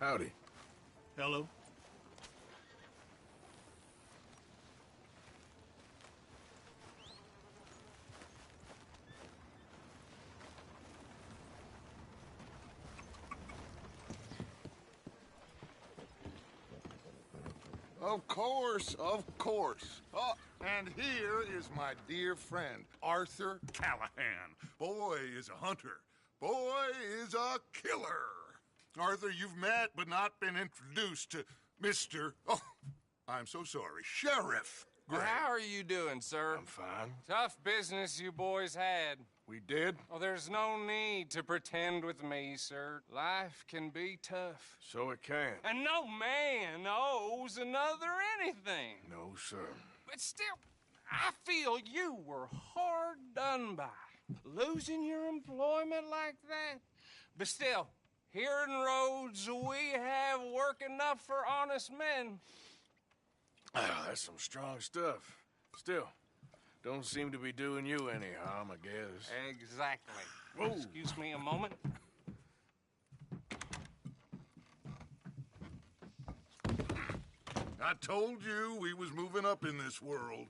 Howdy. Hello. Of course, of course. Oh, and here is my dear friend, Arthur Callahan. Boy is a hunter. Boy is a killer. Arthur, you've met but not been introduced to Mr. Oh, I'm so sorry, Sheriff Gray. How are you doing, sir? I'm fine. Tough business you boys had. We did? Oh, there's no need to pretend with me, sir. Life can be tough. So it can. And no man owes another anything. No, sir. But still, I feel you were hard done by. Losing your employment like that. But still, here in Rhodes, we have work enough for honest men. Ah, that's some strong stuff. Still, don't seem to be doing you any harm, I guess. Exactly. Whoa. Excuse me a moment. I told you we was moving up in this world.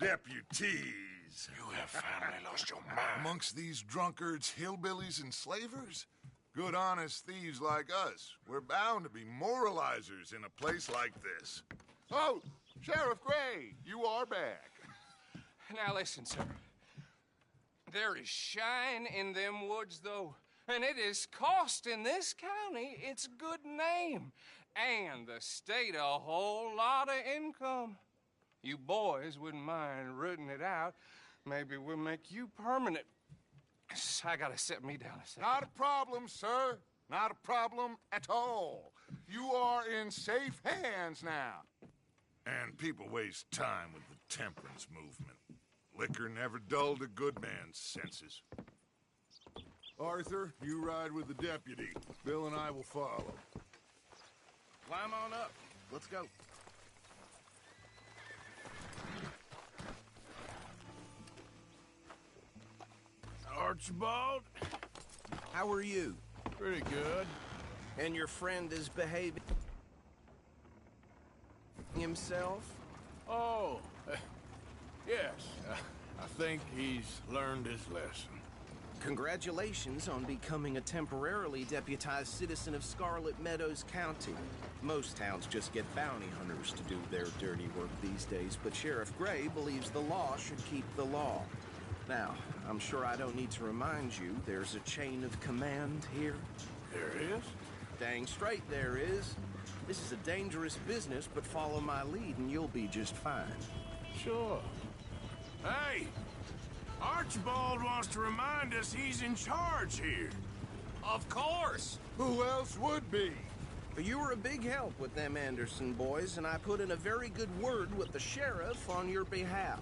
Deputies. You have finally lost your mind. Amongst these drunkards, hillbillies, and slavers? Good, honest thieves like us. We're bound to be moralizers in a place like this. Oh, Sheriff Gray, you are back. Now listen, sir. There is shine in them woods, though, and it is costing this county its good name and the state a whole lot of income. You boys wouldn't mind rooting it out. Maybe we'll make you permanent. I gotta sit me down a second. Not a problem, sir. Not a problem at all. You are in safe hands now. And people waste time with the temperance movement. Liquor never dulled a good man's senses. Arthur, you ride with the deputy. Bill and I will follow. Climb on up. Let's go. Archibald? How are you? Pretty good. And your friend is behaving himself? Oh, yes. I think he's learned his lesson. Congratulations on becoming a temporarily deputized citizen of Scarlet Meadows County. Most towns just get bounty hunters to do their dirty work these days, but Sheriff Gray believes the law should keep the law. Now, I'm sure I don't need to remind you, there's a chain of command here. There is? Dang straight there is. This is a dangerous business, but follow my lead and you'll be just fine. Sure. Hey! Archibald wants to remind us he's in charge here. Of course. Who else would be? But you were a big help with them Anderson boys, and I put in a very good word with the sheriff on your behalf.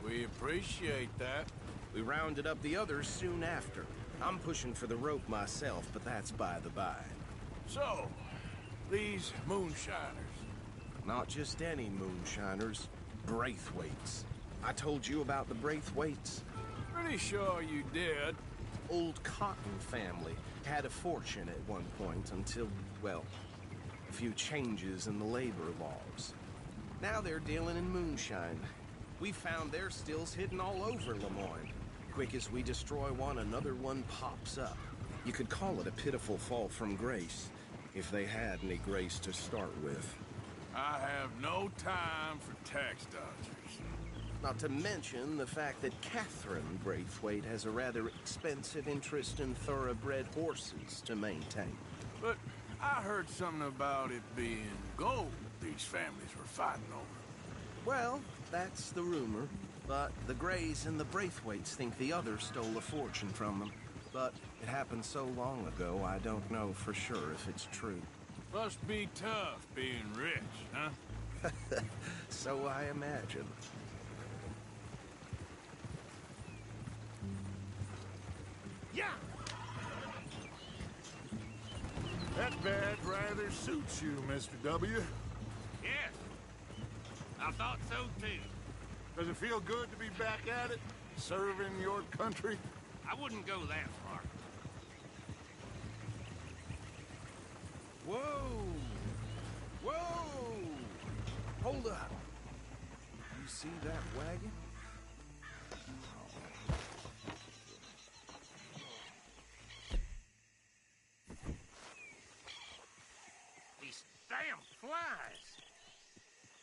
We appreciate that. We rounded up the others soon after. I'm pushing for the rope myself, but that's by the by. So, these moonshiners. Not just any moonshiners, Braithwaites. I told you about the Braithwaites. Pretty sure you did. Old Cotton family had a fortune at one point until, well, a few changes in the labor laws. Now they're dealing in moonshine. We found their stills hidden all over Lemoyne. Quick as we destroy one, another one pops up. You could call it a pitiful fall from grace, if they had any grace to start with. I have no time for tax dodgers. Not to mention the fact that Catherine Braithwaite has a rather expensive interest in thoroughbred horses to maintain. But I heard something about it being gold these families were fighting over. Well, that's the rumor. But the Grays and the Braithwaites think the others stole a fortune from them. But it happened so long ago, I don't know for sure if it's true. Must be tough being rich, huh? So I imagine. Yeah! That badge rather suits you, Mr. W. Yes. I thought so, too. Does it feel good to be back at it? Serving your country? I wouldn't go that far. Whoa! Whoa! Hold up. You see that wagon? These damn flies.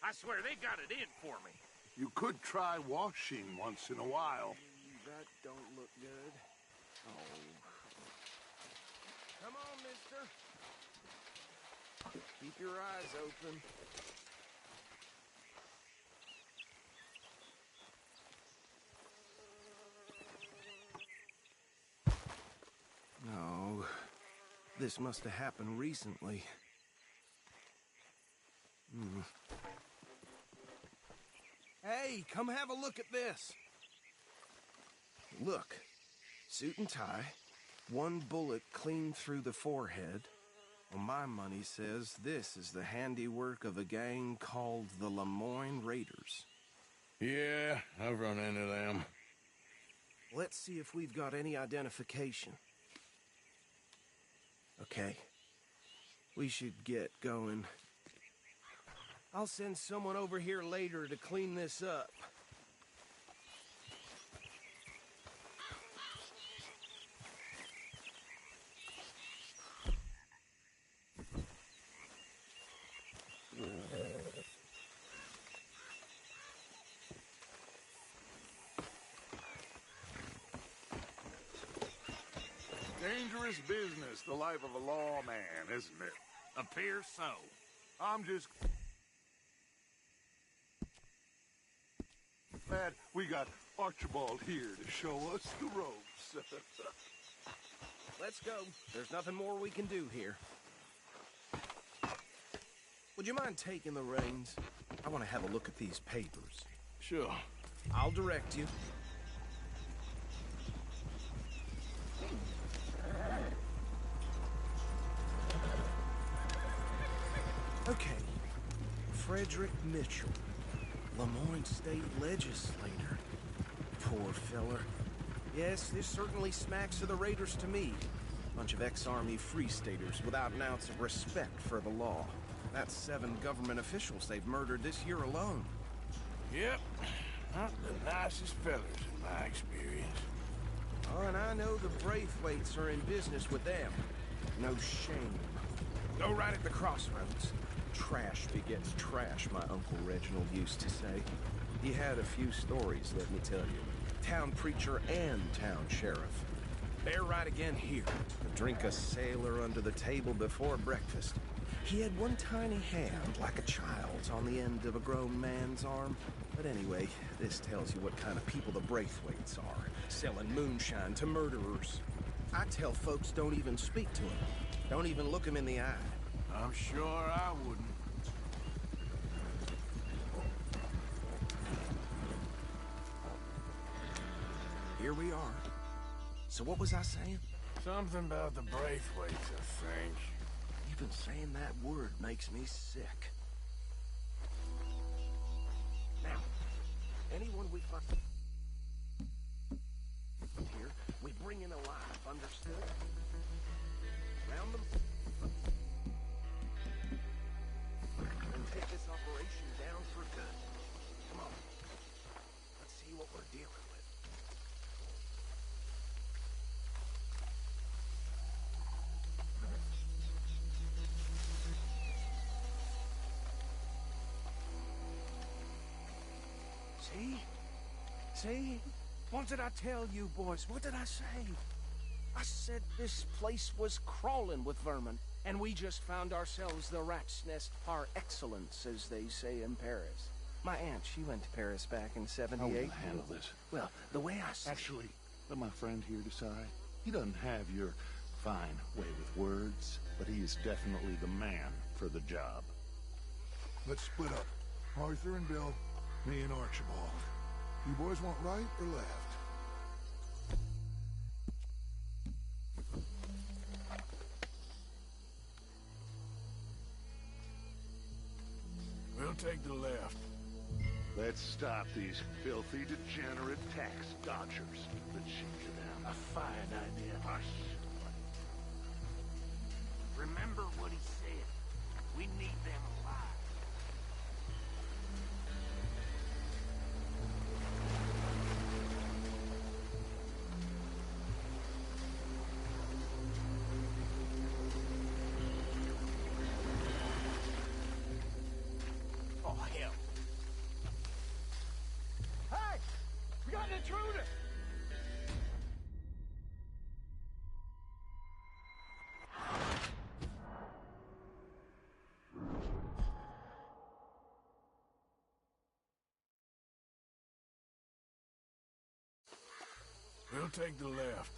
I swear they got it in for me. You could try washing once in a while. That don't look good. Oh. Come on, mister. Keep your eyes open. No. This must have happened recently. Hey, come have a look at this. Look. Suit and tie. One bullet clean through the forehead. Well, my money says this is the handiwork of a gang called the Lemoyne Raiders. Yeah, I've run into them. Let's see if we've got any identification. Okay. We should get going. I'll send someone over here later to clean this up. Dangerous business, the life of a lawman, isn't it? Appears so. I'm just glad we got Archibald here to show us the ropes. Let's go. There's nothing more we can do here. Would you mind taking the reins? I want to have a look at these papers. Sure. I'll direct you. Okay. Frederick Mitchell, Lemoyne State Legislator. Poor feller. Yes, this certainly smacks of the Raiders to me. Bunch of ex-Army Free Staters without an ounce of respect for the law. That's 7 government officials they've murdered this year alone. Yep. Not the nicest fellas in my experience. Oh, and I know the Braithwaites are in business with them. No shame. Go right at the crossroads. Trash begets trash, my Uncle Reginald used to say. He had a few stories, let me tell you. Town preacher and town sheriff. They're right again here. To drink a sailor under the table before breakfast. He had one tiny hand, like a child's, on the end of a grown man's arm. But anyway, this tells you what kind of people the Braithwaites are. Selling moonshine to murderers. I tell folks don't even speak to him. Don't even look him in the eye. I'm sure I wouldn't. Here we are. So what was I saying? Something about the Braithwaites, I think. Even saying that word makes me sick. Now, anyone we find here, we bring in alive, understood? Round them. And take this operation down for good. Come on. Let's see what we're dealing with. See? What did I tell you, boys? What did I say? I said this place was crawling with vermin, and we just found ourselves the rat's nest par excellence, as they say in Paris. My aunt, she went to Paris back in '78. How will you handle this? Well, the way I see Actually, let my friend here decide. He doesn't have your fine way with words, but he is definitely the man for the job. Let's split up. Arthur and Bill, me and Archibald. You boys want right or left? We'll take the left. Let's stop these filthy, degenerate tax dodgers. Let's shoot you down. A fine idea. Hush. Remember what he said. We need them alive. Oh, hell. Hey! We got an intruder! We'll take the left.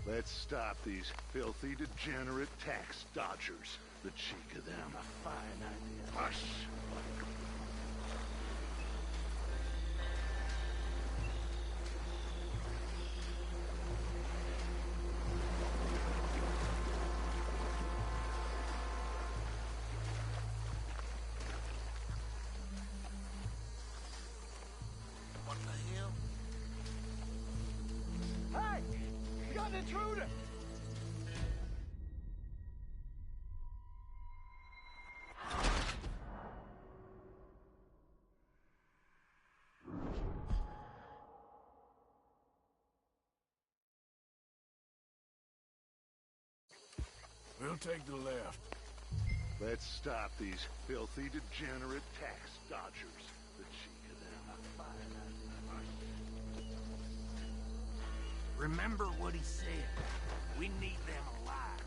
Let's stop these filthy, degenerate tax dodgers. The cheek of them. A fine idea. Hush! What the hell? Hey! We got an intruder! We'll take the left. Let's stop these filthy, degenerate tax dodgers. The cheek of them. A fine idea. Remember what he said. We need them alive.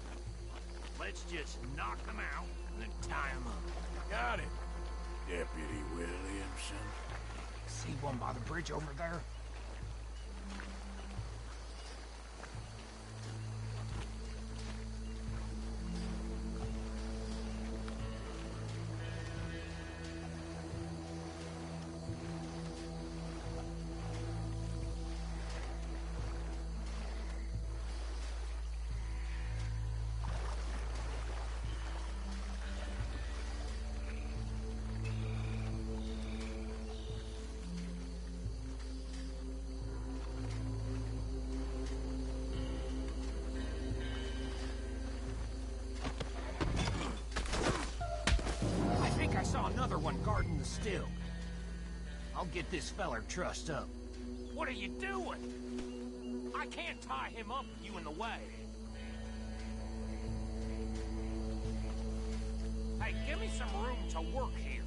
Let's just knock them out and then tie them up. Got it. Deputy Williamson. See one by the bridge over there? I saw another one guarding the still. I'll get this feller trussed up. What are you doing? I can't tie him up with you in the way. Hey, give me some room to work here.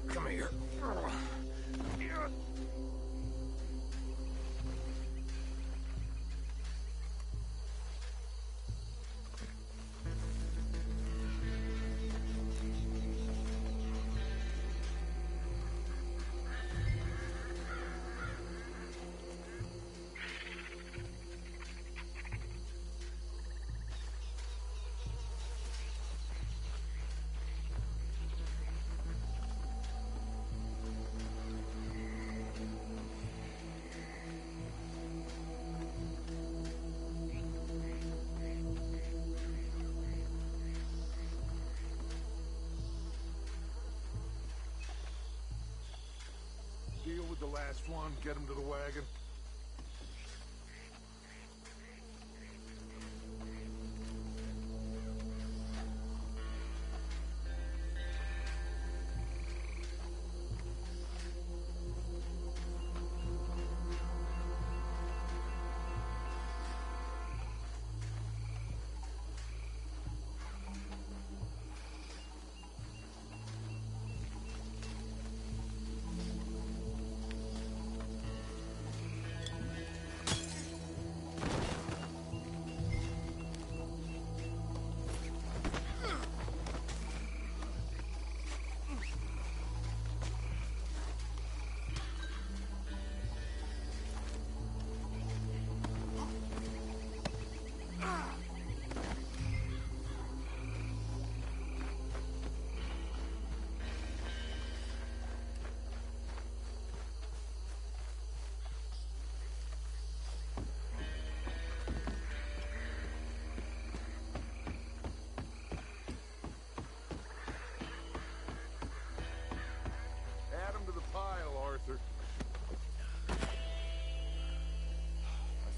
Come here. Deal with the last one, get him to the wagon.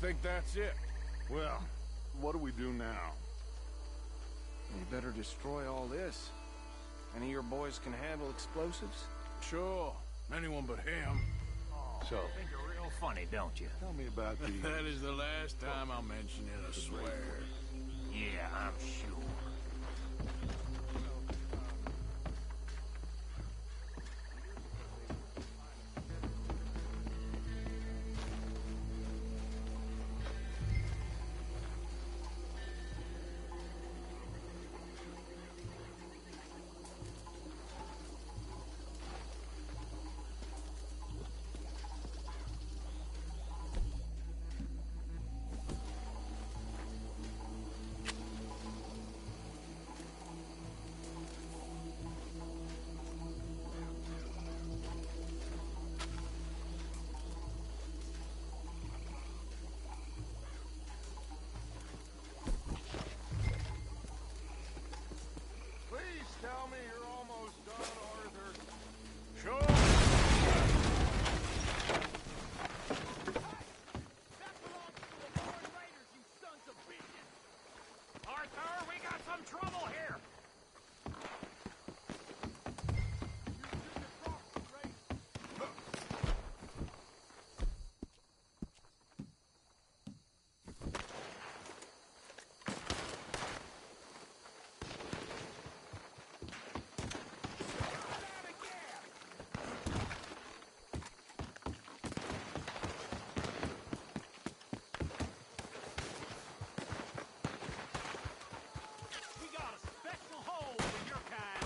think that's it. Well, what do we do now? You better destroy all this. Any of your boys can handle explosives? Sure. Anyone but him. So, Think you're real funny, don't you? tell me about the... That is the last time I'll mention it, I swear. Yeah, I'm sure. Please tell me you're almost done, Arthur. Sure. That belongs to the Lord Raiders, you sons of bitches! Arthur, we got some trouble here! We got a special hole for your kind.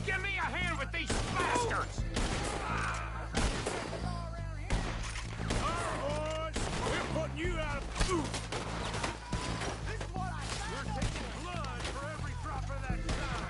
Give me a hand with these bastards! We're putting you out of... This is what I found. We're taking blood for every drop of that shine.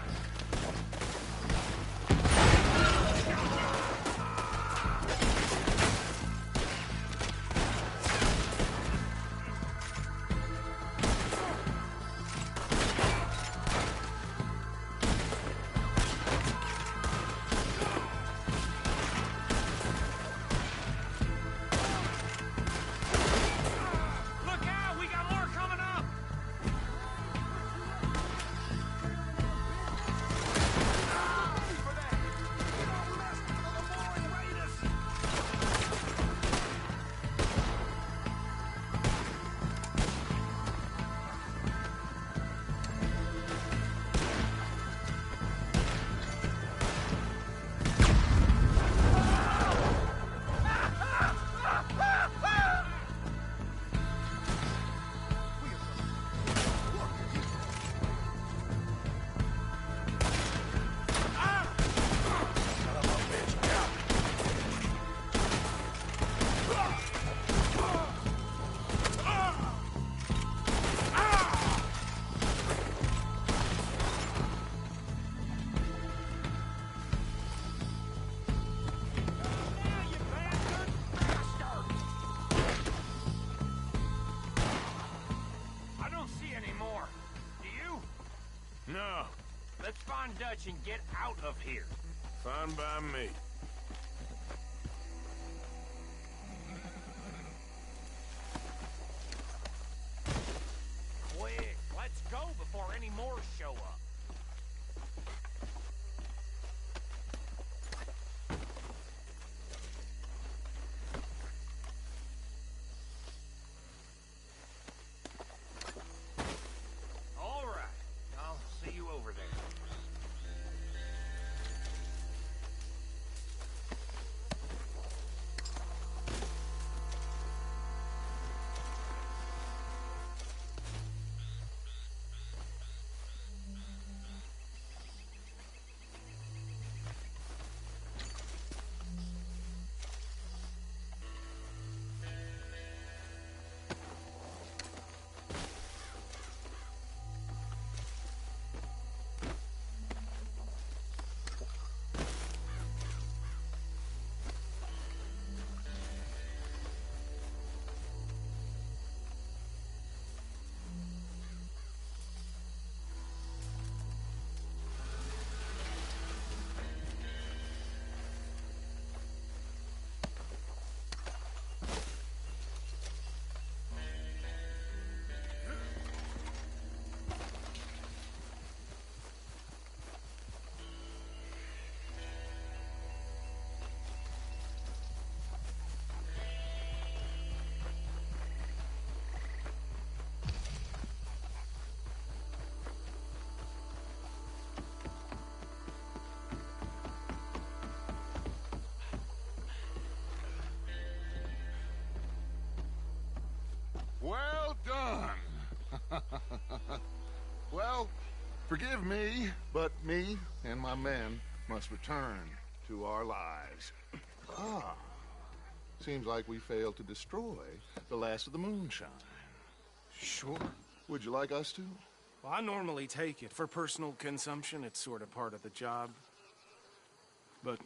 Look out! We got more coming up! I don't see any more. Do you? No. Let's find Dutch and get out of here. Fine by me. Quick, let's go before any more show up. All right, I'll see you over there. Forgive me, but me and my men must return to our lives. Ah. Seems like we failed to destroy the last of the moonshine. Sure. Would you like us to? Well, I normally take it. For personal consumption, it's sort of part of the job. But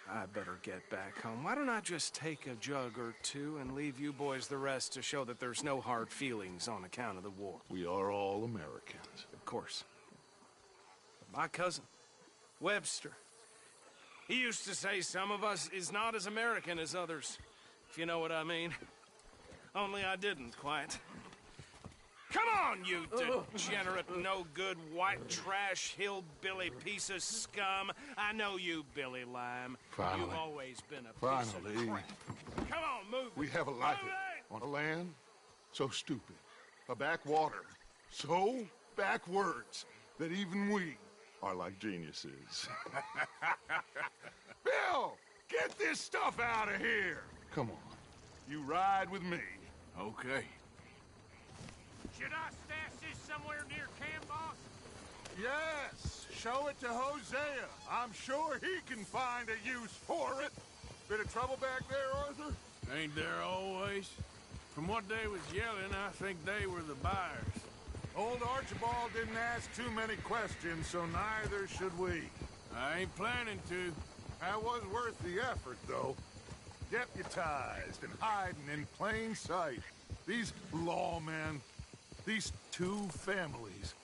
I better get back home. Why don't I just take a jug or two and leave you boys the rest to show that there's no hard feelings on account of the war? We are all Americans. Of course. But my cousin, Webster, he used to say some of us is not as American as others, if you know what I mean. Only I didn't quite. Come on, you degenerate, no-good, white trash, hillbilly piece of scum. I know you, Billy Lime. Finally. You've always been a piece of crap. Come on, move it. We have a life Move it. on a land so stupid, a backwater so backwards that even we are like geniuses. Bill, get this stuff out of here. Come on, you ride with me. Okay. Should I stash this somewhere near camp, boss? Yes, show it to Hosea. I'm sure he can find a use for it. Bit of trouble back there, Arthur? Ain't there always? From what they was yelling, I think they were the buyers. Old Archibald didn't ask too many questions, so neither should we. I ain't planning to. That was worth the effort, though. Deputized and hiding in plain sight. These lawmen, these two families.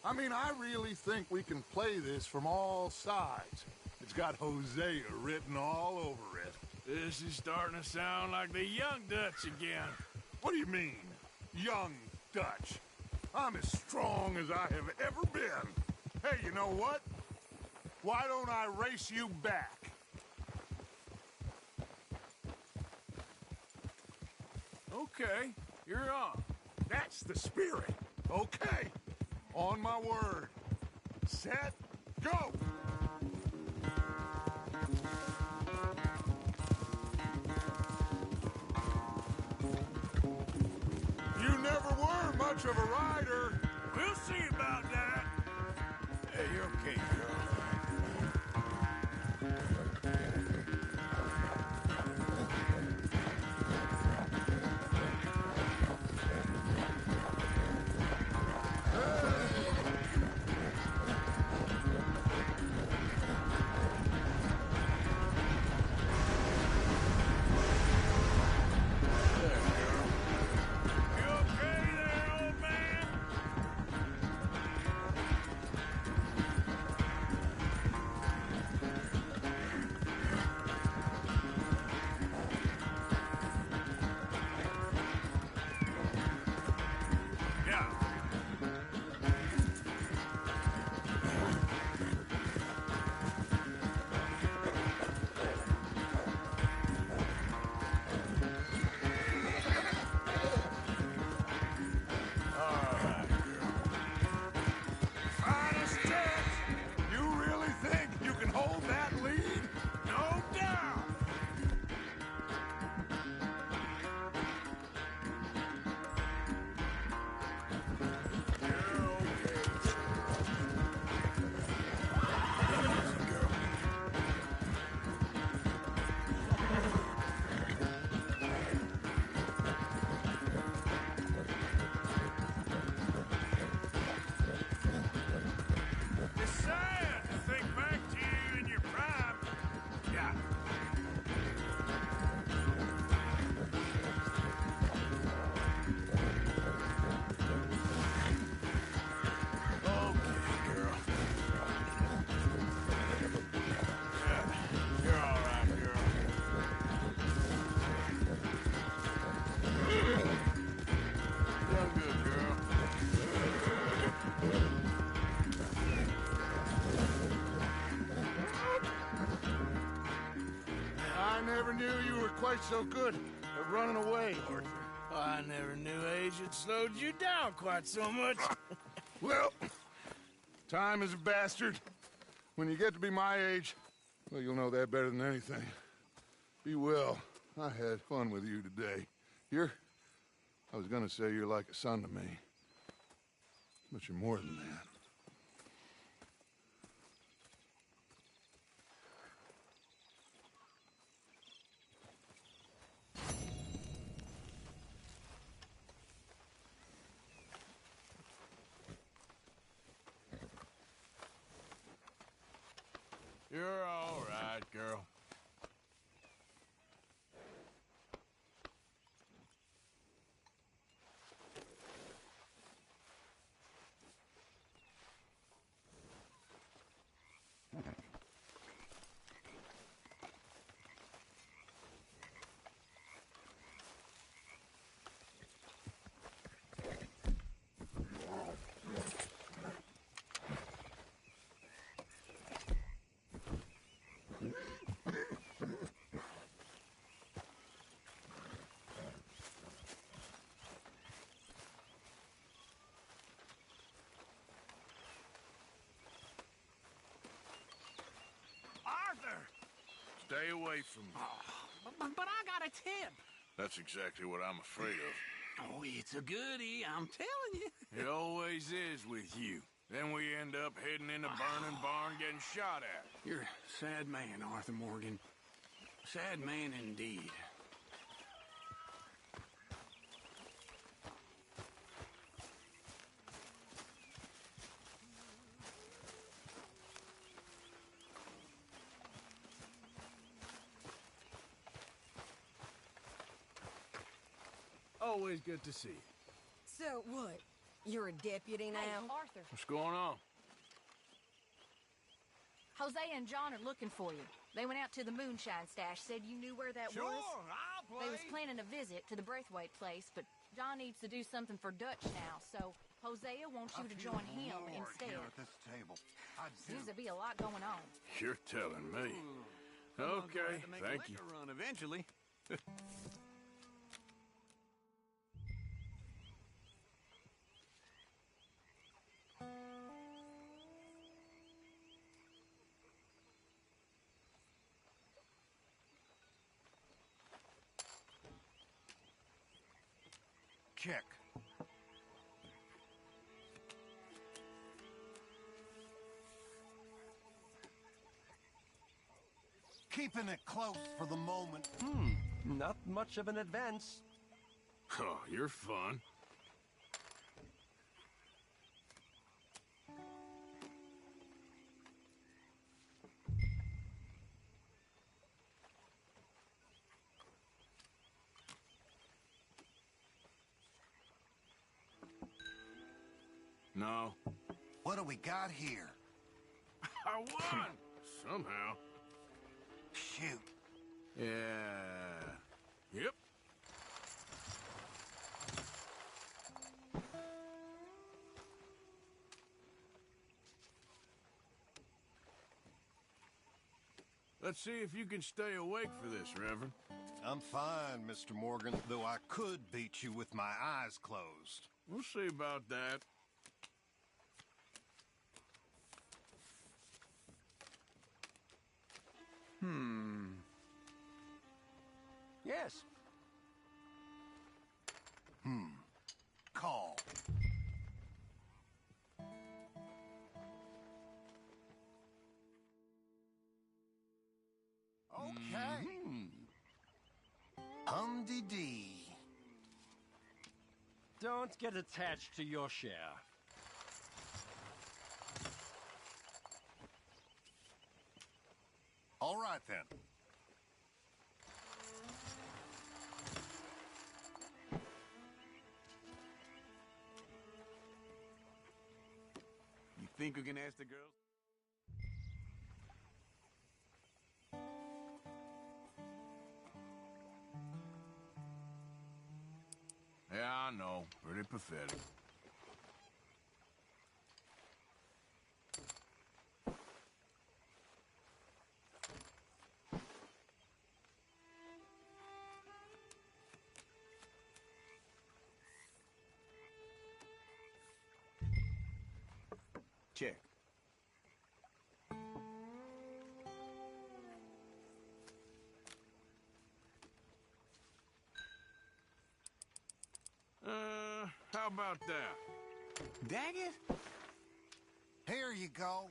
I mean, I really think we can play this from all sides. It's got Hosea written all over it. This is starting to sound like the Young Dutch again. What do you mean, young Dutch? I'm as strong as I have ever been. Hey, you know what? Why don't I race you back? Okay, you're on. That's the spirit. Okay. On my word. Set, go! You never were much of a rider. We'll see about that. Hey, you're okay, girl. Quite so good at running away, Arthur. I never knew age had slowed you down quite so much. Well, time is a bastard. When you get to be my age, well, you'll know that better than anything. Be well. I had fun with you today. I was gonna say you're like a son to me. But you're more than that. Stay away from me. But I got a tip. That's exactly what I'm afraid of. Oh, it's a goodie, I'm telling you. It always is with you. Then we end up heading in a burning barn getting shot at. You're a sad man, Arthur Morgan. Sad man indeed. Always good to see you. So what? You're a deputy now? Hey, Arthur. What's going on? Jose and John are looking for you. They went out to the moonshine stash, said you knew where that was. I'll play. They was planning a visit to the Braithwaite place, but John needs to do something for Dutch now, so Hosea wants you to join him instead. Here at this table. I do. Seems to be a lot going on. You're telling me. Okay, thank you. Run eventually. Check. Keeping it close for the moment. Not much of an advance. Oh, you're fun. No. What do we got here? I won! Somehow. Shoot. Yeah. Yep. Let's see if you can stay awake for this, Reverend. I'm fine, Mr. Morgan, though I could beat you with my eyes closed. We'll see about that. Yes. Call. Okay. Hum-dee-dee. Don't get attached to your share. All right, then. You think we can ask the girls? Yeah, I know. Pretty pathetic. Check. How about that? Daggett? Here you go.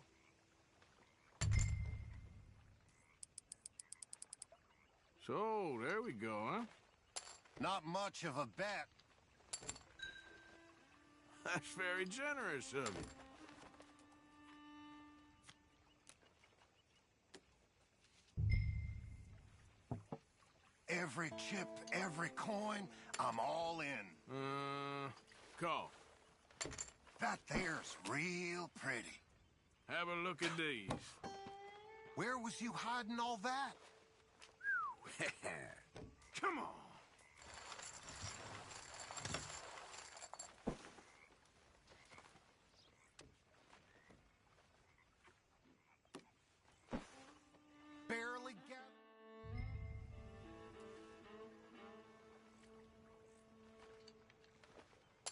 So, there we go, huh? Not much of a bet. That's very generous of you. Every chip, every coin, I'm all in. Call. That there's real pretty. Have a look at these. Where was you hiding all that? Come on. Barely get.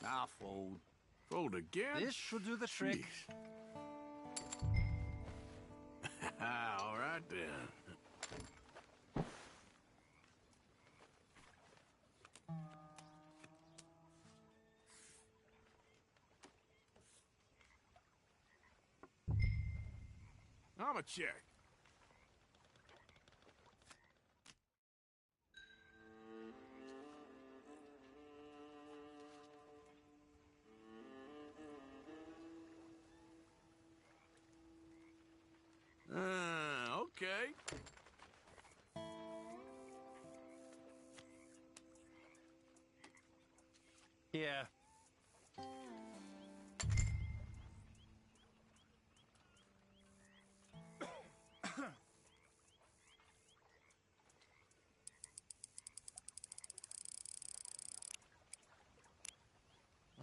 I'll fold. Fold again? This should do the trick. Jeez. All right, then. I'ma check. Okay. Yeah.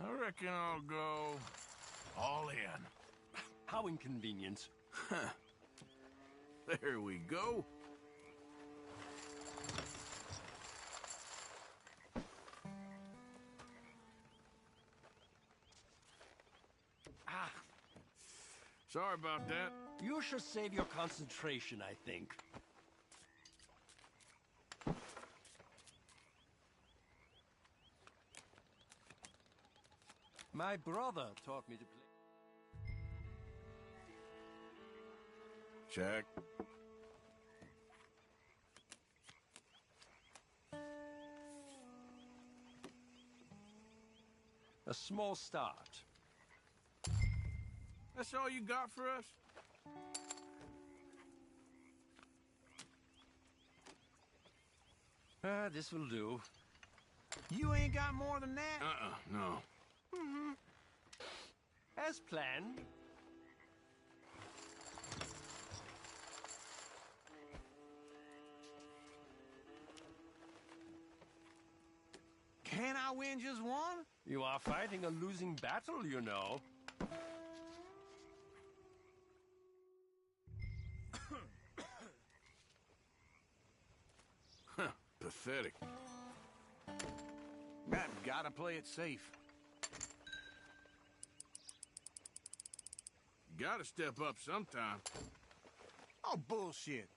I reckon I'll go all in. How inconvenient. There we go. Sorry about that. You should save your concentration, I think. My brother taught me to play. Check. A small start. That's all you got for us? This will do. You ain't got more than that? No. As planned. Can I win just one? You are fighting a losing battle, you know. Pathetic. Gotta play it safe. Gotta step up sometime. Oh, bullshit.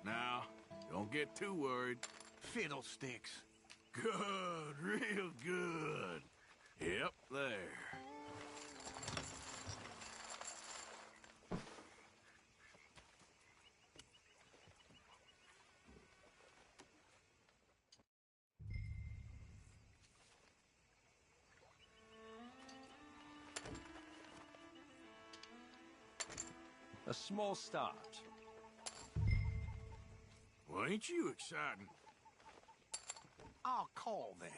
Now, don't get too worried. Fiddlesticks. Good, real good. Yep, there. A small start. Well, ain't you exciting? I'll call then.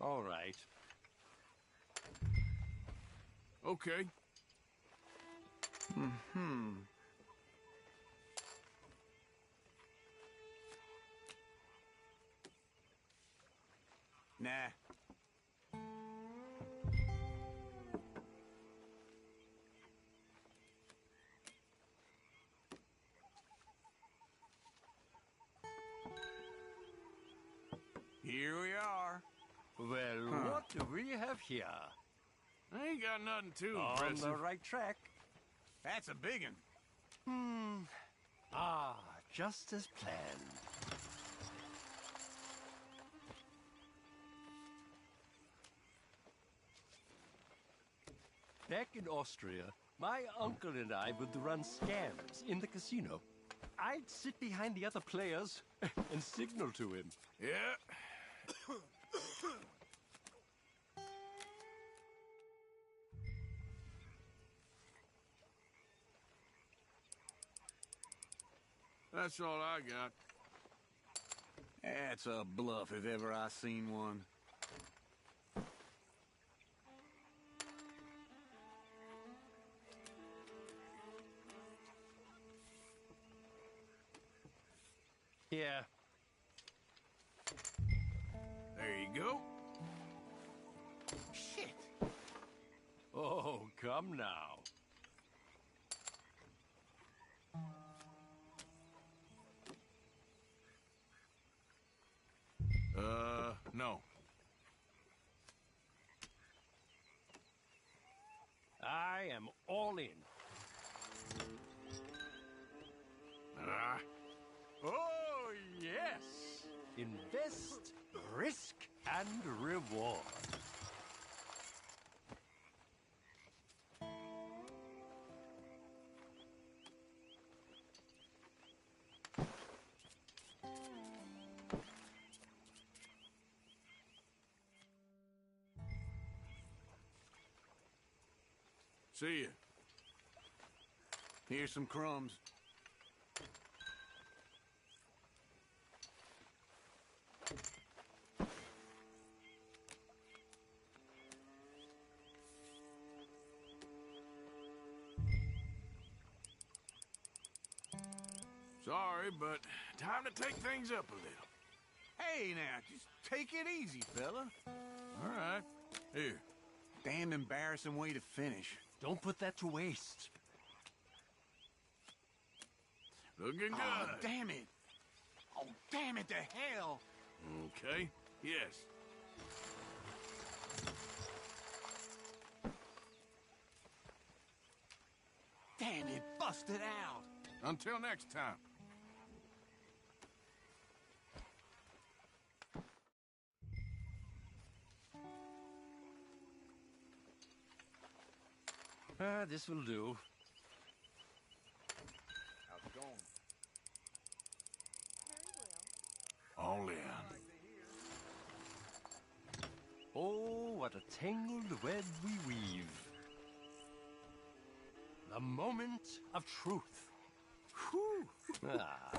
All right. Okay. Nah. Here we are. Well, what do we have here? I ain't got nothing too On impressive. the right track. That's a big one. Just as planned. Back in Austria, my uncle and I would run scams in the casino. I'd sit behind the other players and signal to him. Yeah. That's all I got. That's a bluff if ever I seen one. Yeah. There you go. Shit. Oh, come now. No. Test, risk, and reward. See ya. Here's some crumbs. Sorry, but time to take things up a little. Hey, now, just take it easy, fella. All right. Here. Damn embarrassing way to finish. Don't put that to waste. Looking good. Oh, damn it. Oh, damn it to hell. Okay. Yes. Damn it, busted out. Until next time. This will do. How's it going? All in. Oh, what a tangled web we weave. The moment of truth. Whew. Ah.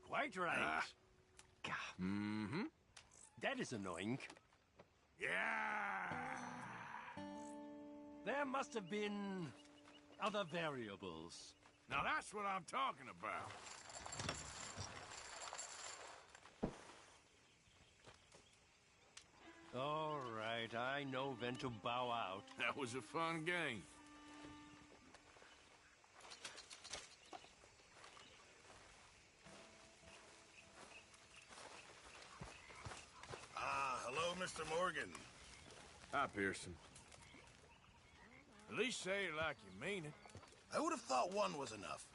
Quite right. Gah. Mm-hmm. That is annoying. Yeah. There must have been other variables. Now that's what I'm talking about. All right, I know when to bow out. That was a fun game. Hello, Mr. Morgan. Hi, Pearson. At least say it like you mean it. I would have thought one was enough.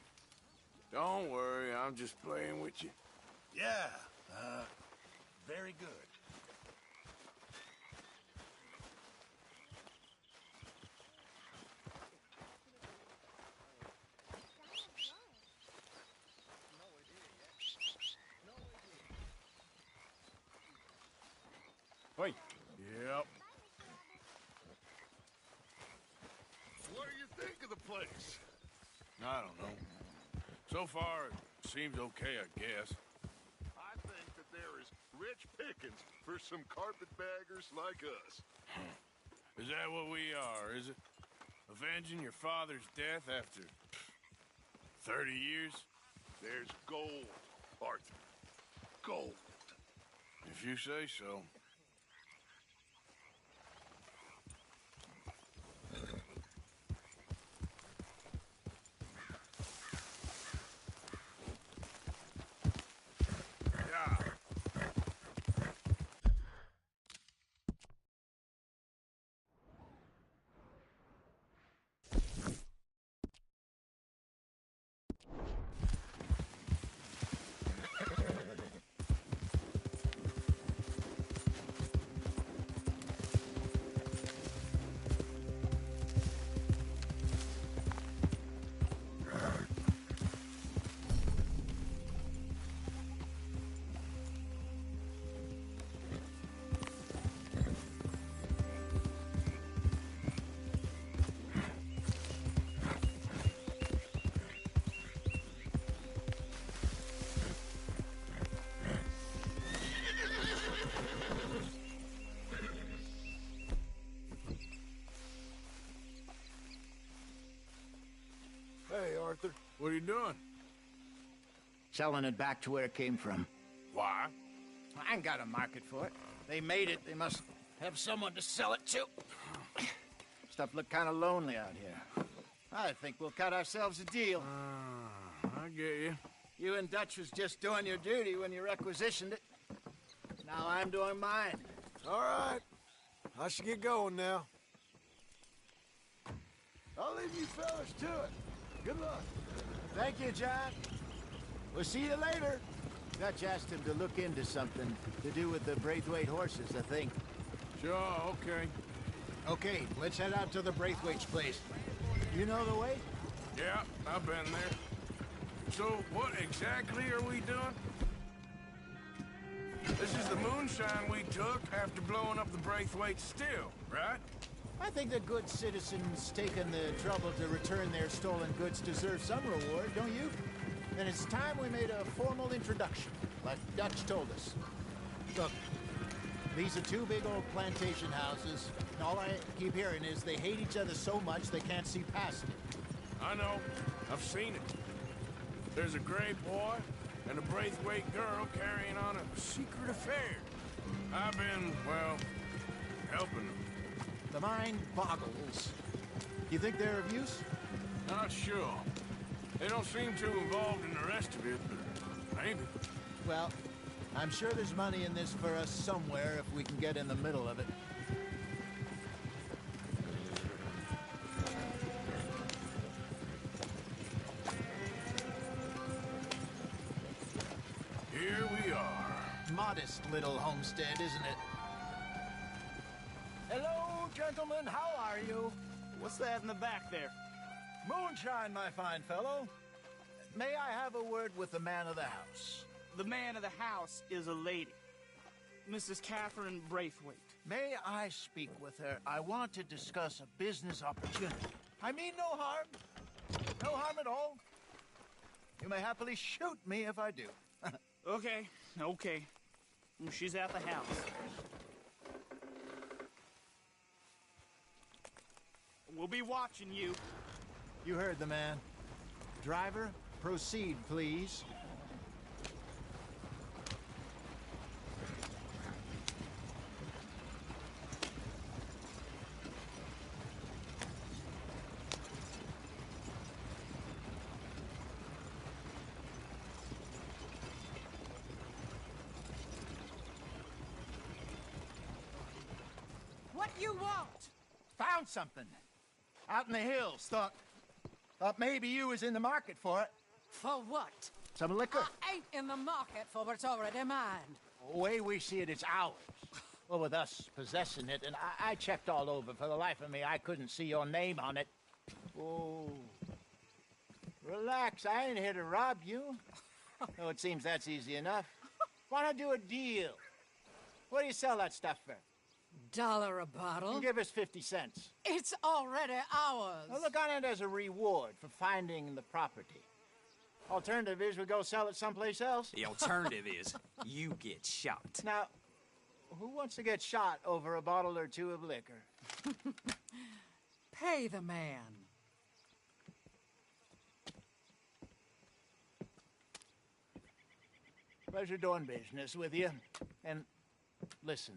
Don't worry, I'm just playing with you. Yeah, very good. Wait. Yep. What do you think of the place? I don't know. So far, it seems okay, I guess. I think that there is rich pickings for some carpetbaggers like us. Is that what we are, is it? Avenging your father's death after 30 years? There's gold, Arthur. Gold. If you say so. Hey, Arthur. What are you doing? Selling it back to where it came from. Why? I ain't got a market for it. They made it. They must have someone to sell it to. Stuff look kind of lonely out here. I think we'll cut ourselves a deal. I get you. You and Dutch was just doing your duty when you requisitioned it. Now I'm doing mine. All right. I should get going now. I'll leave you fellas to it. Good luck. Thank you, John. We'll see you later. Dutch asked him to look into something to do with the Braithwaite horses, I think. Sure, okay. Okay, let's head out to the Braithwaite's place. You know the way? Yeah, I've been there. So, what exactly are we doing? This is the moonshine we took after blowing up the Braithwaite still, right? I think the good citizens taking the trouble to return their stolen goods deserve some reward, don't you? And it's time we made a formal introduction, like Dutch told us. Look, these are two big old plantation houses, and all I keep hearing is they hate each other so much they can't see past it. I know. I've seen it. There's a gray boy and a Braithwaite girl carrying on a secret affair. I've been, well, helping them. The mind boggles. You think they're of use? Not sure. They don't seem too involved in the rest of it, but maybe. Well, I'm sure there's money in this for us somewhere if we can get in the middle of it. Here we are. Modest little homestead, isn't it? Hello, gentlemen. How are you? What's that in the back there? Moonshine, my fine fellow. May I have a word with the man of the house? The man of the house is a lady, Mrs. Catherine Braithwaite. May I speak with her? I want to discuss a business opportunity. I mean no harm. No harm at all. You may happily shoot me if I do. Okay. She's at the house. We'll be watching you. You heard the man. Driver, proceed, please. What you want? Found something. Out in the hills. Thought maybe you was in the market for it. For what? Some liquor. I ain't in the market for what's already mine. The way we see it, it's ours. Well, with us possessing it, and I checked all over. For the life of me, I couldn't see your name on it. Oh. Relax, I ain't here to rob you. Oh, it seems that's easy enough. Why not do a deal? What do you sell that stuff for? $1 a bottle? You give us 50 cents. It's already ours. Well, look on it as a reward for finding the property. Alternative is we go sell it someplace else. The alternative is you get shot. Now, who wants to get shot over a bottle or two of liquor? Pay the man. Pleasure doing business with you. And listen,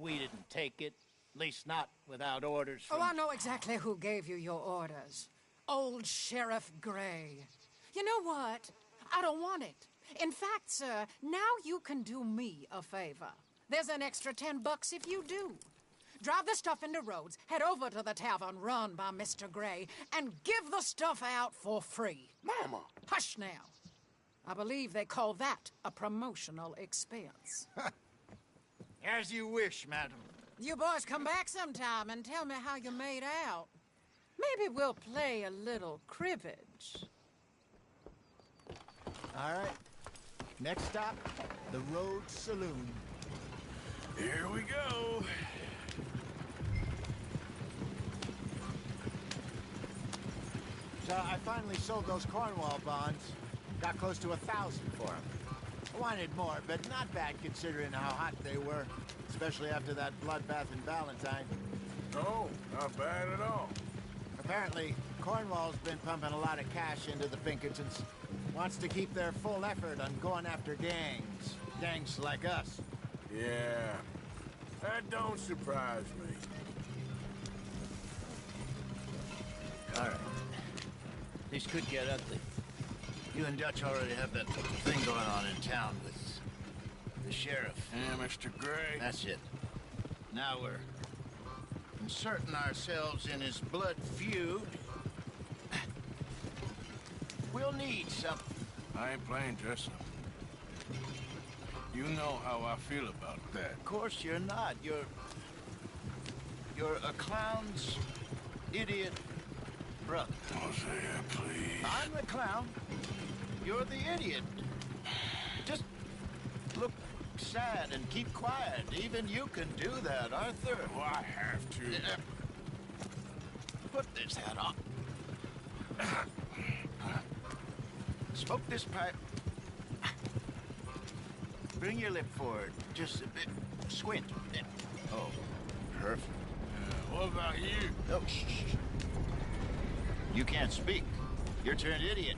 we didn't take it. At least not without orders from... Oh, I know exactly who gave you your orders. Old Sheriff Gray. You know what? I don't want it. In fact, sir, now you can do me a favor. There's an extra $10 if you do. Drive the stuff into Rhodes, head over to the tavern run by Mr. Gray, and give the stuff out for free. Mama! Hush now. I believe they call that a promotional expense. As you wish, madam. You boys come back sometime and tell me how you made out. Maybe we'll play a little cribbage. All right. Next stop, the Rhodes Saloon. Here we go. So I finally sold those Cornwall bonds. Got close to 1,000 for them. I wanted more, but not bad considering how hot they were, especially after that bloodbath in Valentine. Oh, not bad at all. Apparently, Cornwall's been pumping a lot of cash into the Pinkertons. Wants to keep their full effort on going after gangs. Gangs like us. Yeah, that don't surprise me. All right. This could get ugly. You and Dutch already have that thing going on in town with the sheriff. Yeah, Mr. Gray. That's it. Now we're inserting ourselves in his blood feud. We'll You'll need something. I ain't playing dress-up. You know how I feel about that. Of course you're not. You're a clown's idiot brother. Hosea, please. I'm the clown. You're the idiot. Just look sad and keep quiet. Even you can do that, Arthur. Oh, I have to. Put this hat on. Smoke this pipe. Bring your lip forward just a bit. Squint. Oh, perfect. What about you? Oh, shh. You can't speak. You're turned idiot.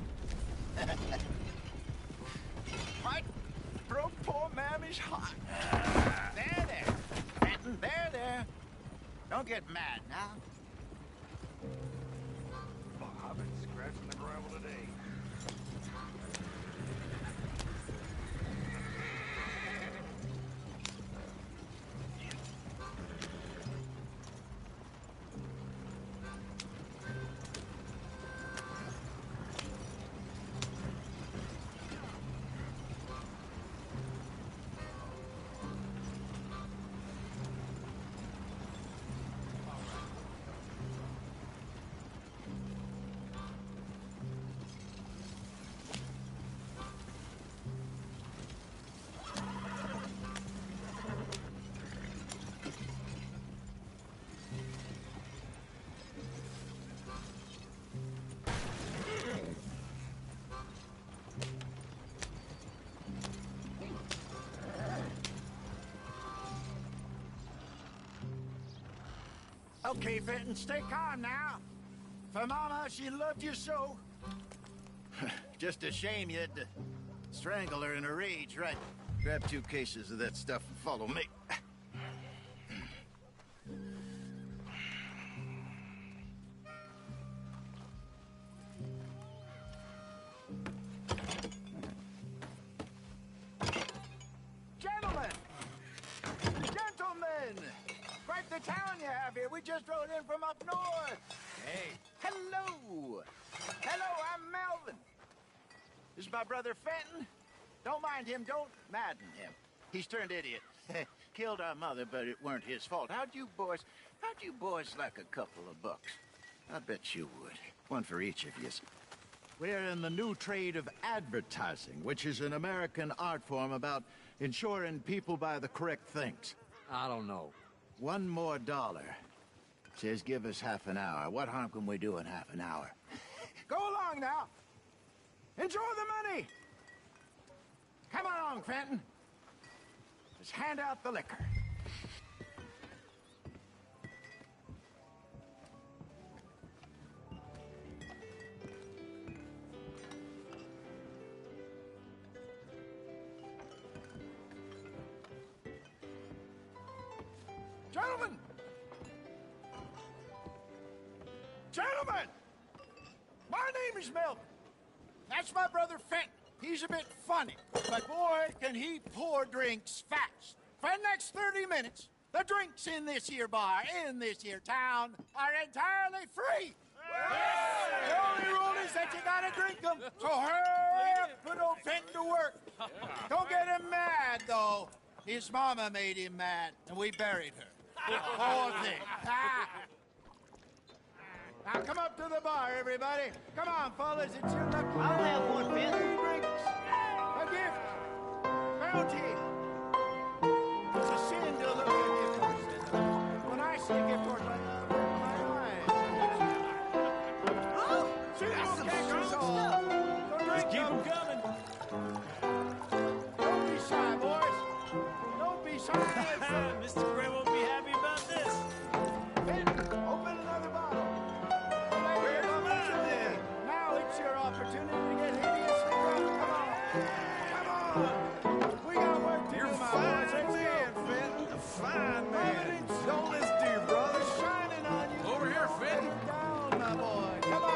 What? Broke poor Mammy's heart. There. Fenton, there. Don't get mad now. I've been scratching the gravel today. Okay, Fenton, stay calm now. For Mama, she loved you so. Just a shame you had to strangle her in a rage, right? Grab 2 cases of that stuff and follow me. Gentlemen! Quite the town you have here. We just rode in from up north. Hey. Hello. I'm Melvin. This is my brother Fenton. Don't mind him. Don't madden him. He's turned idiot. Killed our mother, but it weren't his fault. How'd you boys like a couple of bucks? I bet you would. One for each of you. We're in the new trade of advertising, which is an American art form about ensuring people buy the correct things. I don't know. $1 more. Says give us half an hour. What harm can we do in half an hour? Go along now. Enjoy the money. Come along, Fenton. Let's hand out the liquor. Gentlemen! My name is Melvin. That's my brother Fenton. He's a bit funny, but boy, can he pour drinks fast. For the next 30 minutes, the drinks in this here bar, in this here town, are entirely free. The only rule is that you gotta drink them. So hurry up, put old Fenton to work. Don't get him mad, though. His mama made him mad, and we buried her. Poor thing. Now come up to the bar, everybody. Come on, fellas, it's your lucky. I'll have one, Ben. Drinks, a gift, bounty. It's a sin to look at gift horse. When I see a gift horse, I open my eyes. Oh, see, that's some catches all. So drink Keep them. them coming. Don't be shy, boys. Don't be shy. Mr. Gray won't be happy about this. Ben, open another bottle. Now it's your opportunity to get hideously drunk. Come on. We got work to do, my boys. Let's go. Fenton. A fine man. Providence. Don't listen to your brother. It's shining on you. Over here, Fenton. Lay down, my boy. Come on.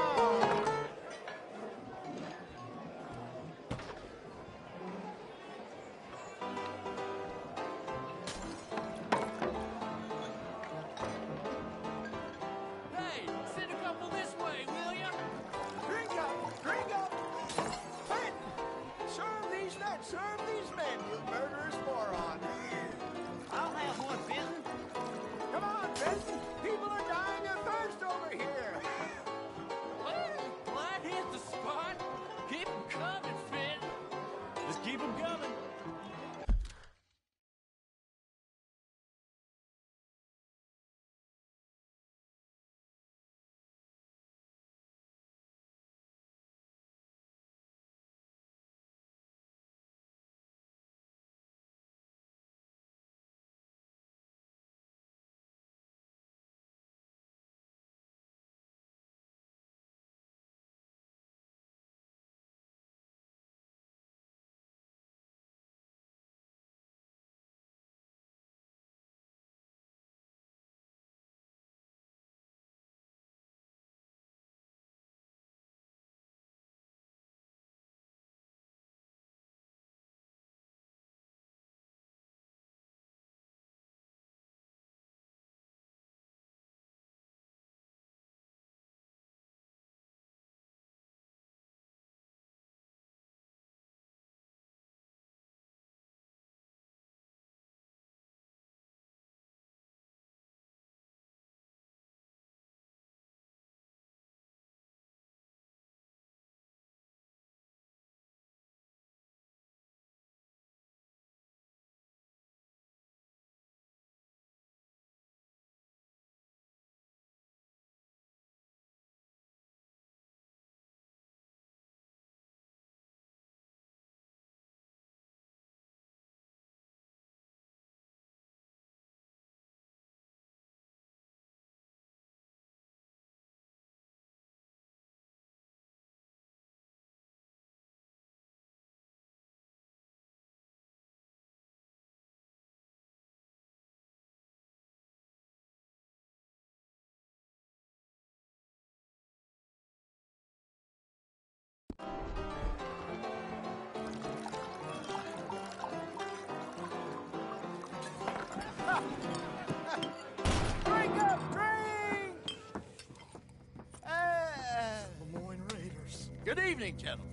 Good evening, gentlemen.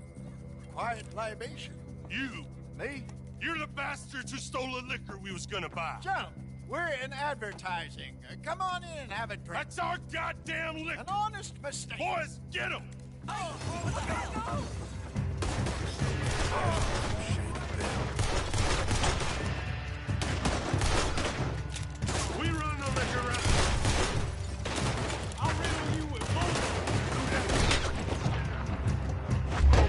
Quiet libation. You. Me? You're the bastards who stole the liquor we was gonna buy. Gentlemen, we're in advertising. Come on in and have a drink. That's our goddamn liquor. An honest mistake. Boys, get him. We run the liquor out. I'll riddle you with bullets.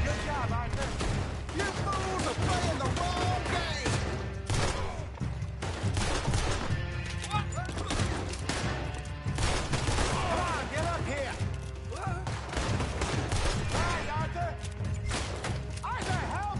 Good job, Arthur. You fools are playing the wrong game. Come on, get up here. All right, Arthur. Arthur, help!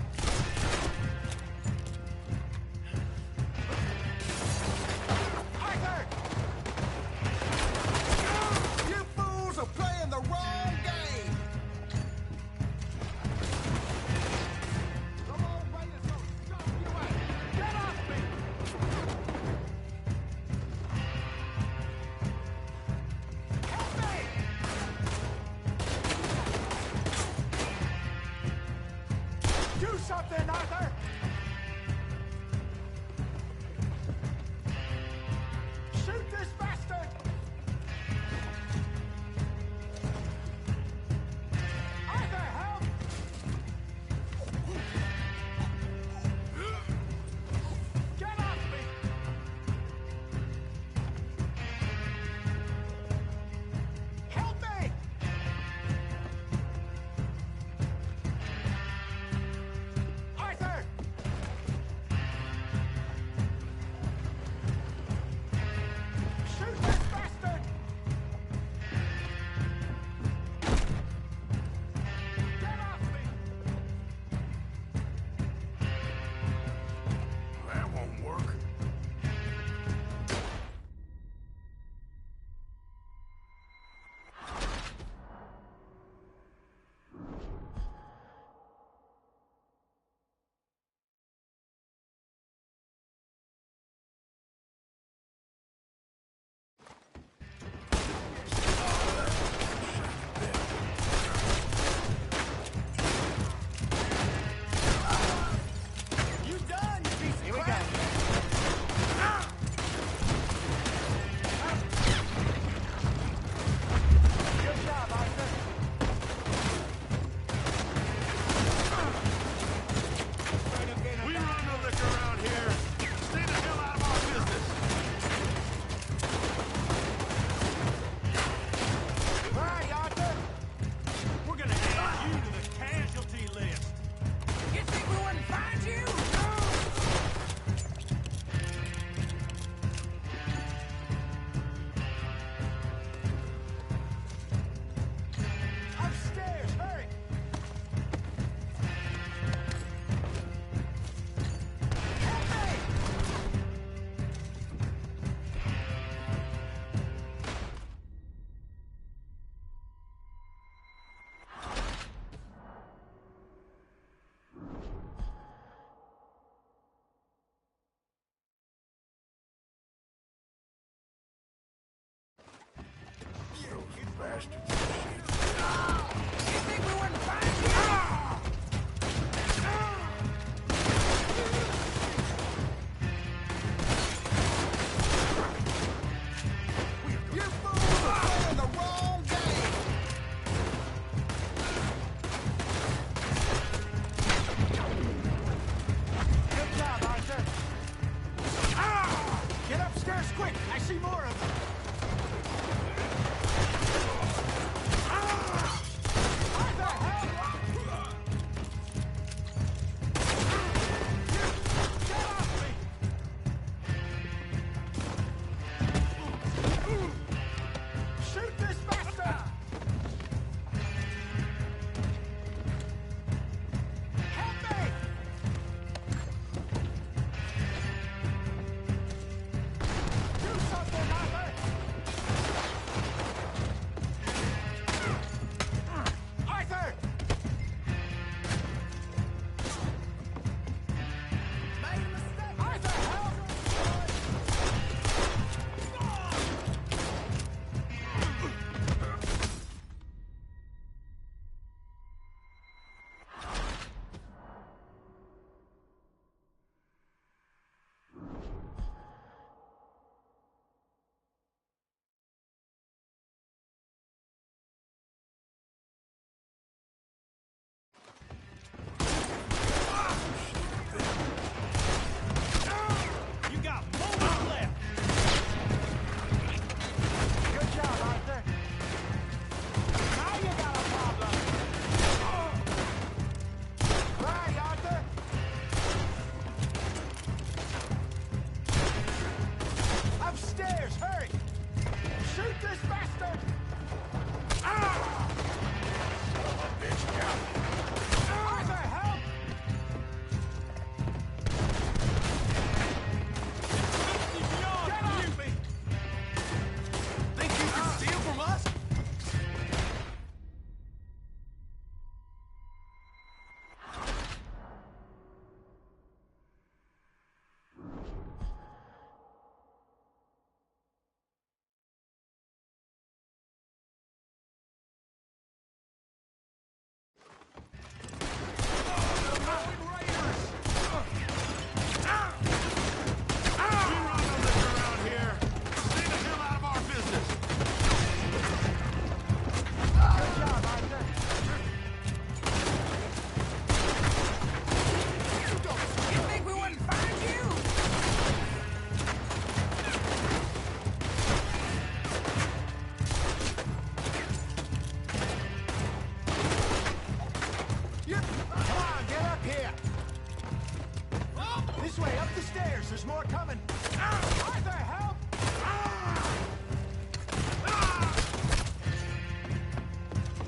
This way, up the stairs. There's more coming. Arthur, help!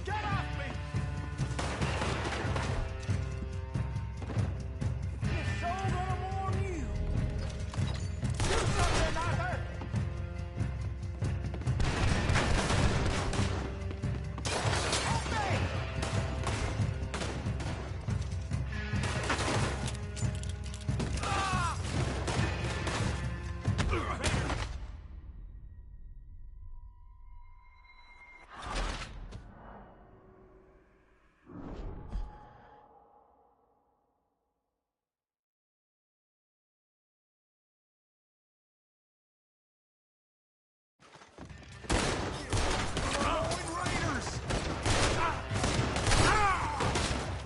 Get off me! You're so gonna warn you. Do something, Arthur! Help me!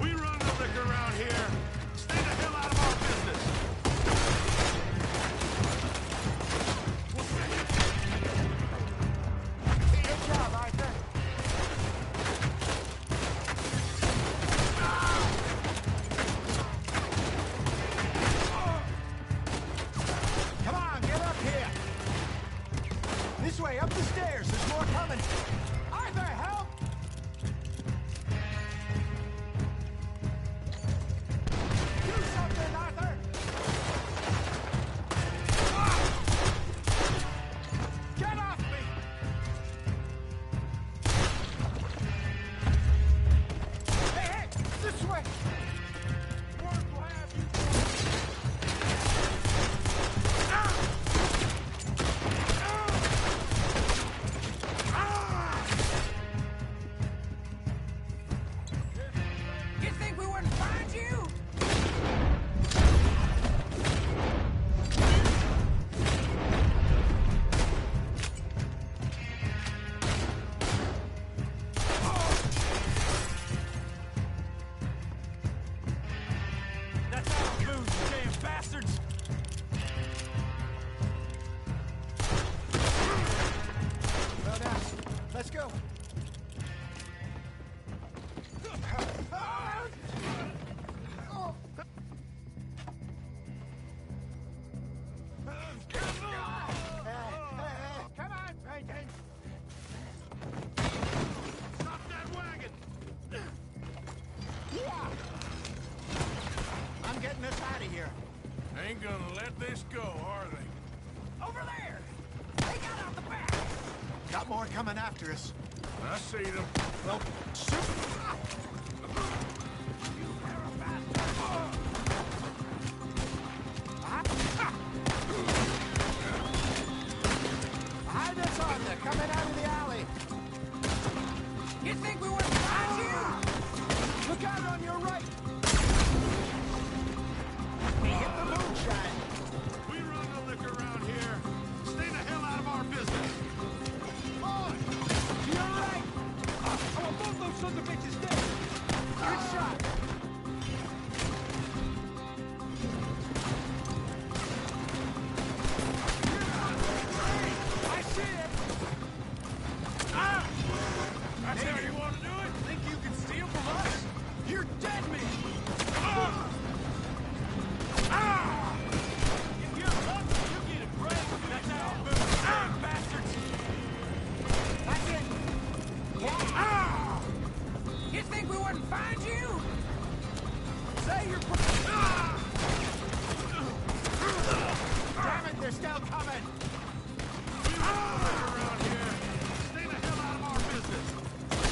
We run the liquor around here. Stay the hell out of our business. Good job, Arthur. Come on, get up here. This way, up the stairs. There's more coming. Arthur, help! Do something, Arthur! Get off me! Hey, this way! Word will have you. You think we wouldn't find you? That's our booze, you damn bastards. Well, now, let's go. Come on, Peyton. Stop that wagon. I'm getting us out of here. Ain't gonna let this go, are they? Over there! They got out the back! Got more coming after us. I see them. Well, shoot! Behind us, Arthur, coming out of the alley. You think we wouldn't find you? Look out on your right. We hit the moonshine. We run the liquor around here. Stay the hell out of our business. Oh, to your right. I want both those sons of bitches dead. Good shot. I see it. That's how you want to do it? Think you can steal from us? You're dead men. If you're lucky, you get a break. That's our booze, damn bastards. That's it. You think we wouldn't find you? Say your... Damn it, they're still coming. We run the liquor around here. Stay the hell out of our business.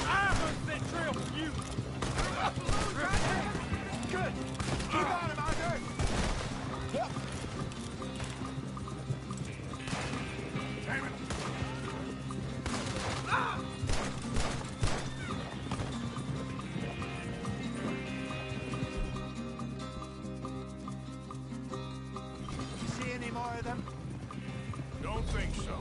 I hunt that trail for you. Good. Keep on him, Arthur. Yep. Damn it. You see any more of them? Don't think so.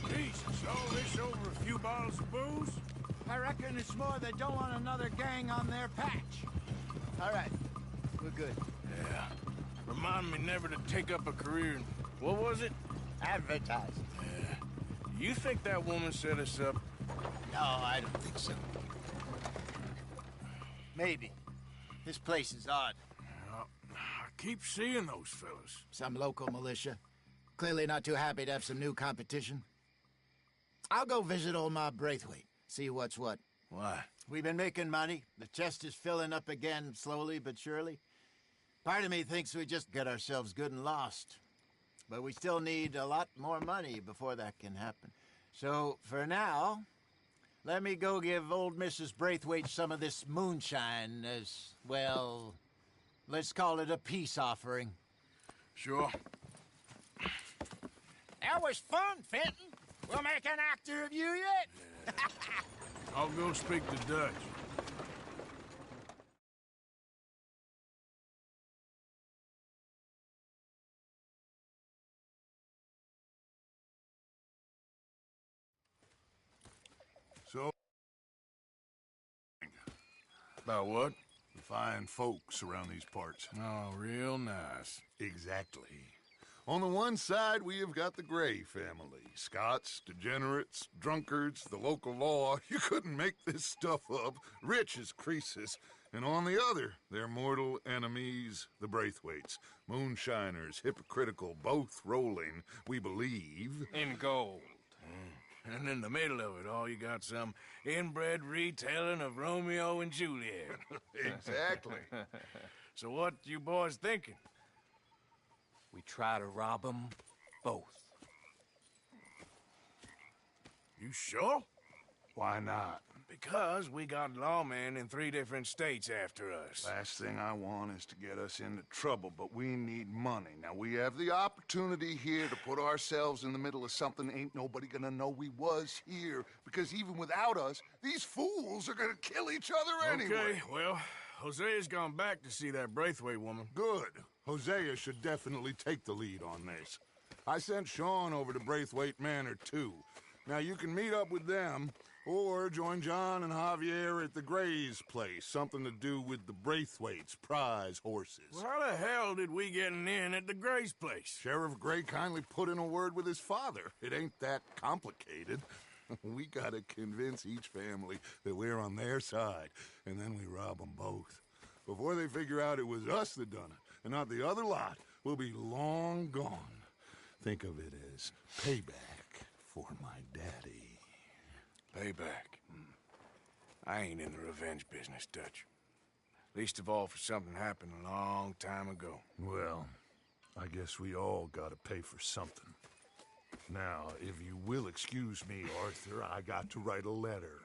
Jesus, all this over a few bottles of booze? I reckon it's more they don't want another gang on their patch. All right. We're good. Yeah. Remind me never to take up a career in... What was it? Advertising. Yeah. You think that woman set us up? No, I don't think so. Maybe. This place is odd. I keep seeing those fellas. Some local militia. Clearly not too happy to have some new competition. I'll go visit old Ma Braithwaite, see what's what. Why? We've been making money. The chest is filling up again, slowly but surely. Part of me thinks we just get ourselves good and lost. But we still need a lot more money before that can happen. So, for now, let me go give old Mrs. Braithwaite some of this moonshine as, well, let's call it a peace offering. Sure. That was fun, Fenton. We'll make an actor of you yet. I'll go speak to Dutch. So, About what? the fine folks around these parts. Oh, real nice. Exactly. On the one side, we have got the Gray family. Scots, degenerates, drunkards, the local law. You couldn't make this stuff up. Rich as Croesus. And on the other, their mortal enemies, the Braithwaites. Moonshiners, hypocritical, both rolling, we believe. In gold. And in the middle of it all, you got some inbred retelling of Romeo and Juliet. Exactly. So what you boys thinking? We try to rob them both. You sure? Why not? Because we got lawmen in 3 different states after us. Last thing I want is to get us into trouble, but we need money. Now, we have the opportunity here to put ourselves in the middle of something ain't nobody gonna know we was here, because even without us, these fools are gonna kill each other anyway. Okay, well, Hosea's gone back to see that Braithwaite woman. Good. Hosea should definitely take the lead on this. I sent Sean over to Braithwaite Manor, too. Now, you can meet up with them, or join John and Javier at the Gray's place. Something to do with the Braithwaite's prize horses. Well, how the hell did we get in at the Gray's place? Sheriff Gray kindly put in a word with his father. It ain't that complicated. We gotta convince each family that we're on their side, and then we rob them both. Before they figure out it was us that done it, and not the other lot, we'll be long gone. Think of it as payback for my daddy. Payback. I ain't in the revenge business, Dutch. Least of all for something happened a long time ago. Well, I guess we all gotta pay for something. Now, if you will excuse me, Arthur, I got to write a letter.